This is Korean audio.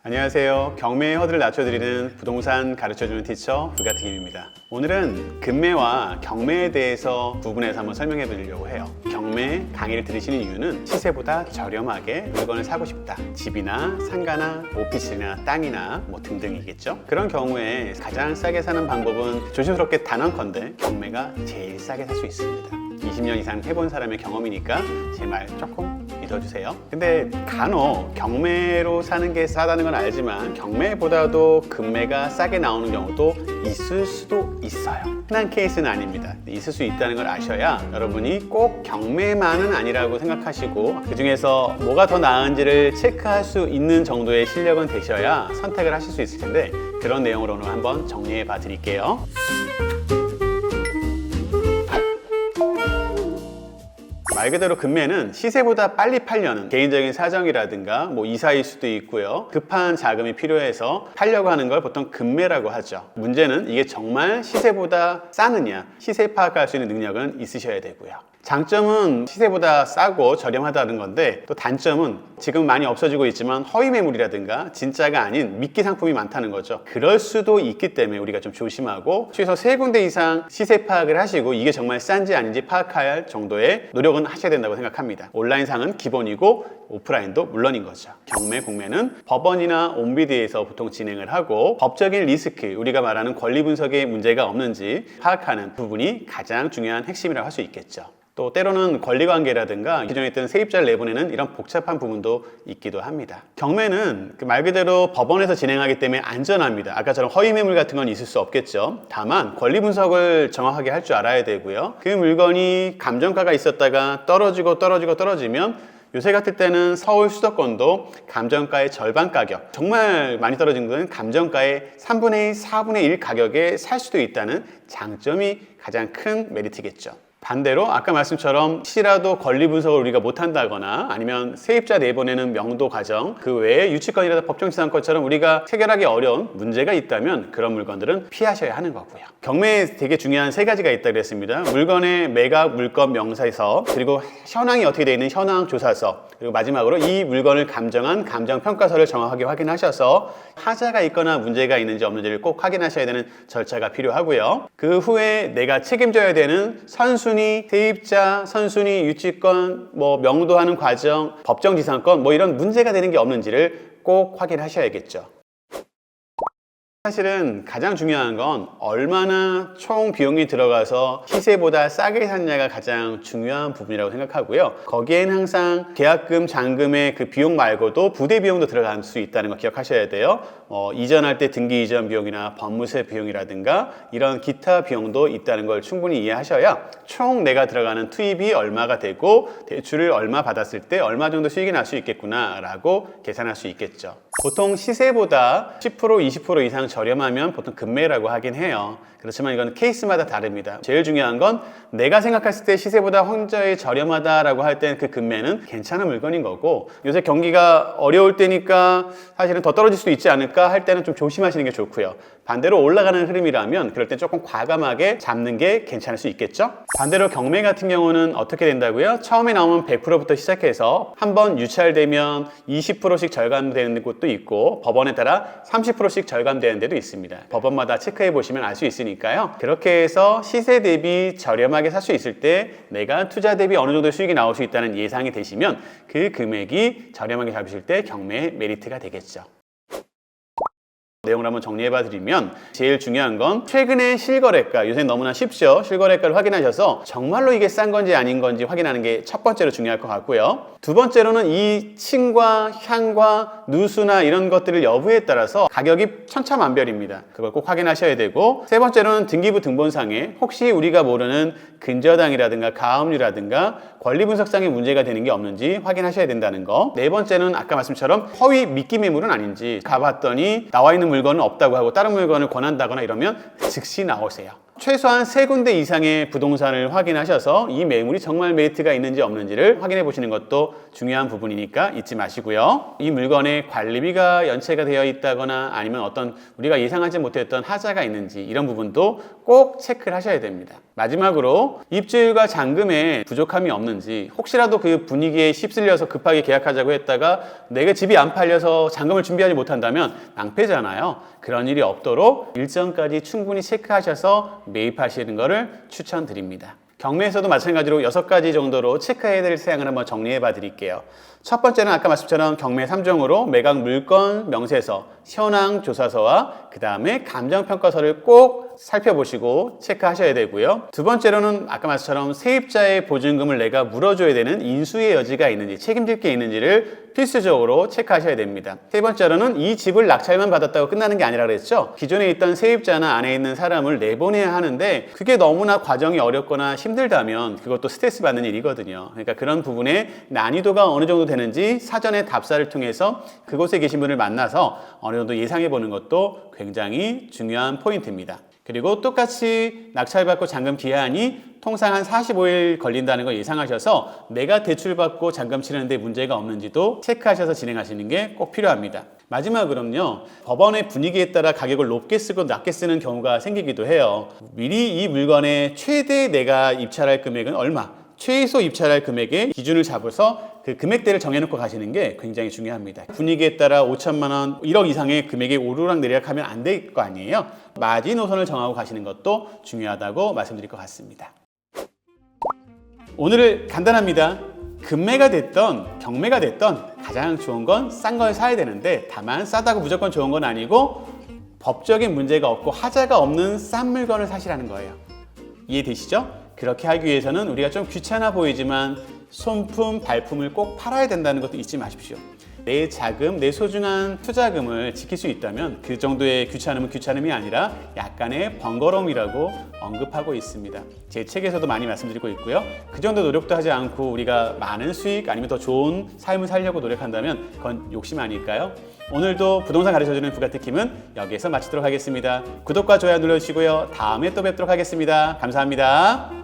안녕하세요. 경매의 허들을 낮춰드리는 부동산 가르쳐주는 티처 불가팅입니다. 오늘은 금매와 경매에 대해서 구분해서 한번 설명해 드리려고 해요. 경매 강의를 들으시는 이유는 시세보다 저렴하게 물건을 사고 싶다. 집이나 상가나 오피스나 땅이나 뭐 등등이겠죠. 그런 경우에 가장 싸게 사는 방법은 조심스럽게 단언컨대 경매가 제일 싸게 살 수 있습니다. 20년 이상 해본 사람의 경험이니까 제 말 조금 믿어주세요. 근데 간혹 경매로 사는 게 싸다는 건 알지만 경매보다도 금매가 싸게 나오는 경우도 있을 수도 있어요. 흔한 케이스는 아닙니다. 있을 수 있다는 걸 아셔야 여러분이 꼭 경매만은 아니라고 생각하시고 그 중에서 뭐가 더 나은지를 체크할 수 있는 정도의 실력은 되셔야 선택을 하실 수 있을 텐데, 그런 내용으로 오늘 한번 정리해 봐 드릴게요. 말 그대로 금매는 시세보다 빨리 팔려는 개인적인 사정이라든가 뭐 이사일 수도 있고요. 급한 자금이 필요해서 팔려고 하는 걸 보통 금매라고 하죠. 문제는 이게 정말 시세보다 싸느냐, 시세 파악할 수 있는 능력은 있으셔야 되고요. 장점은 시세보다 싸고 저렴하다는 건데, 또 단점은 지금 많이 없어지고 있지만 허위 매물이라든가 진짜가 아닌 미끼 상품이 많다는 거죠. 그럴 수도 있기 때문에 우리가 좀 조심하고 최소 3군데 이상 시세 파악을 하시고 이게 정말 싼지 아닌지 파악할 정도의 노력은 하셔야 된다고 생각합니다. 온라인상은 기본이고 오프라인도 물론인 거죠. 경매, 공매는 법원이나 온비디에서 보통 진행을 하고 법적인 리스크, 우리가 말하는 권리 분석에 문제가 없는지 파악하는 부분이 가장 중요한 핵심이라고 할 수 있겠죠. 또 때로는 권리관계라든가 기존에 있던 세입자를 내보내는 이런 복잡한 부분도 있기도 합니다. 경매는 말 그대로 법원에서 진행하기 때문에 안전합니다. 아까처럼 허위 매물 같은 건 있을 수 없겠죠. 다만 권리 분석을 정확하게 할 줄 알아야 되고요. 그 물건이 감정가가 있었다가 떨어지면 요새 같을 때는 서울 수도권도 감정가의 절반 가격, 정말 많이 떨어진 것은 감정가의 3분의 2, 4분의 1 가격에 살 수도 있다는 장점이 가장 큰 메리트겠죠. 반대로 아까 말씀처럼 혹시라도 권리 분석을 우리가 못한다거나 아니면 세입자 내보내는 명도 과정, 그 외에 유치권이라든가 법정지상권처럼 우리가 해결하기 어려운 문제가 있다면 그런 물건들은 피하셔야 하는 거고요. 경매에 되게 중요한 3가지가 있다고 했습니다. 물건의 매각 물건 명사서, 그리고 현황이 어떻게 되어 있는 현황 조사서, 그리고 마지막으로 이 물건을 감정한 감정평가서를 정확하게 확인하셔서 하자가 있거나 문제가 있는지 없는지를 꼭 확인하셔야 되는 절차가 필요하고요. 그 후에 내가 책임져야 되는 선순위, 세입자, 선순위, 유치권, 뭐 명도하는 과정, 법정지상권, 뭐 이런 문제가 되는 게 없는지를 꼭 확인하셔야겠죠. 사실은 가장 중요한 건 얼마나 총 비용이 들어가서 시세보다 싸게 샀냐가 가장 중요한 부분이라고 생각하고요. 거기에는 항상 계약금, 잔금의 그 비용 말고도 부대 비용도 들어갈 수 있다는 거 기억하셔야 돼요. 이전할 때 등기 이전 비용이나 법무세 비용이라든가 이런 기타 비용도 있다는 걸 충분히 이해하셔야 총 내가 들어가는 투입이 얼마가 되고 대출을 얼마 받았을 때 얼마 정도 수익이 날 수 있겠구나 라고 계산할 수 있겠죠. 보통 시세보다 10%, 20% 이상 저렴하면 보통 금매라고 하긴 해요. 그렇지만 이건 케이스마다 다릅니다. 제일 중요한 건 내가 생각했을 때 시세보다 혼자의 저렴하다라고 할 땐 그 금매는 괜찮은 물건인 거고, 요새 경기가 어려울 때니까 사실은 더 떨어질 수도 있지 않을까 할 때는 좀 조심하시는 게 좋고요. 반대로 올라가는 흐름이라면 그럴 때 조금 과감하게 잡는 게 괜찮을 수 있겠죠. 반대로 경매 같은 경우는 어떻게 된다고요? 처음에 나오면 100%부터 시작해서 한번 유찰되면 20%씩 절감되는 곳도 있고 법원에 따라 30%씩 절감되는 데도 있습니다. 법원마다 체크해 보시면 알 수 있으니까요. 그렇게 해서 시세 대비 저렴하게 살 수 있을 때 내가 투자 대비 어느 정도 수익이 나올 수 있다는 예상이 되시면 그 금액이 저렴하게 잡으실 때 경매의 메리트가 되겠죠. 내용을 한번 정리해봐 드리면 제일 중요한 건 최근의 실거래가, 요새 너무나 쉽죠. 실거래가를 확인하셔서 정말로 이게 싼 건지 아닌 건지 확인하는 게 첫 번째로 중요할 것 같고요. 두 번째로는 이 층과 향과 누수나 이런 것들을 여부에 따라서 가격이 천차만별입니다. 그걸 꼭 확인하셔야 되고, 세 번째로는 등기부 등본상에 혹시 우리가 모르는 근저당이라든가 가압류라든가 권리 분석상의 문제가 되는 게 없는지 확인하셔야 된다는 거. 네 번째는 아까 말씀처럼 허위 미끼 매물은 아닌지, 가봤더니 나와 있는 물건은 없다고 하고 다른 물건을 권한다거나 이러면 즉시 나오세요. 최소한 3군데 이상의 부동산을 확인하셔서 이 매물이 정말 메리트가 있는지 없는지를 확인해 보시는 것도 중요한 부분이니까 잊지 마시고요. 이 물건에 관리비가 연체가 되어 있다거나 아니면 어떤 우리가 예상하지 못했던 하자가 있는지 이런 부분도 꼭 체크를 하셔야 됩니다. 마지막으로 입주율과 잔금에 부족함이 없는지, 혹시라도 그 분위기에 휩쓸려서 급하게 계약하자고 했다가 내가 집이 안 팔려서 잔금을 준비하지 못한다면 낭패잖아요. 그런 일이 없도록 일정까지 충분히 체크하셔서 매입하시는 것을 추천드립니다. 경매에서도 마찬가지로 6가지 정도로 체크해야 될 사항을 한번 정리해 봐 드릴게요. 첫 번째는 아까 말씀처럼 경매 3종으로 매각 물건 명세서, 현황 조사서와 그 다음에 감정평가서를 꼭 살펴보시고 체크하셔야 되고요. 두 번째로는 아까 말씀처럼 세입자의 보증금을 내가 물어줘야 되는 인수의 여지가 있는지, 책임질 게 있는지를 필수적으로 체크하셔야 됩니다. 세 번째로는 이 집을 낙찰만 받았다고 끝나는 게 아니라 그랬죠. 기존에 있던 세입자나 안에 있는 사람을 내보내야 하는데 그게 너무나 과정이 어렵거나 힘들다면 그것도 스트레스 받는 일이거든요. 그러니까 그런 부분에 난이도가 어느 정도 되는지 사전에 답사를 통해서 그곳에 계신 분을 만나서 어느 정도 예상해 보는 것도 굉장히 중요한 포인트입니다. 그리고 똑같이 낙찰받고 잔금 기한이 통상 한 45일 걸린다는 걸 예상하셔서 내가 대출받고 잔금 치르는데 문제가 없는지도 체크하셔서 진행하시는 게 꼭 필요합니다. 마지막으로는요, 법원의 분위기에 따라 가격을 높게 쓰고 낮게 쓰는 경우가 생기기도 해요. 미리 이 물건의 최대 내가 입찰할 금액은 얼마, 최소 입찰할 금액의 기준을 잡아서 그 금액대를 정해놓고 가시는 게 굉장히 중요합니다. 분위기에 따라 5천만 원, 1억 이상의 금액이 오르락내리락 하면 안 될 거 아니에요. 마지노선을 정하고 가시는 것도 중요하다고 말씀드릴 것 같습니다. 오늘은 간단합니다. 금매가 됐던 경매가 됐던 가장 좋은 건 싼 걸 사야 되는데, 다만 싸다고 무조건 좋은 건 아니고 법적인 문제가 없고 하자가 없는 싼 물건을 사시라는 거예요. 이해되시죠? 그렇게 하기 위해서는 우리가 좀 귀찮아 보이지만 손품, 발품을 꼭 팔아야 된다는 것도 잊지 마십시오. 내 자금, 내 소중한 투자금을 지킬 수 있다면 그 정도의 귀찮음은 귀찮음이 아니라 약간의 번거로움이라고 언급하고 있습니다. 제 책에서도 많이 말씀드리고 있고요. 그 정도 노력도 하지 않고 우리가 많은 수익 아니면 더 좋은 삶을 살려고 노력한다면 그건 욕심 아닐까요? 오늘도 부동산 가르쳐주는 부가티킴은 여기에서 마치도록 하겠습니다. 구독과 좋아요 눌러주시고요. 다음에 또 뵙도록 하겠습니다. 감사합니다.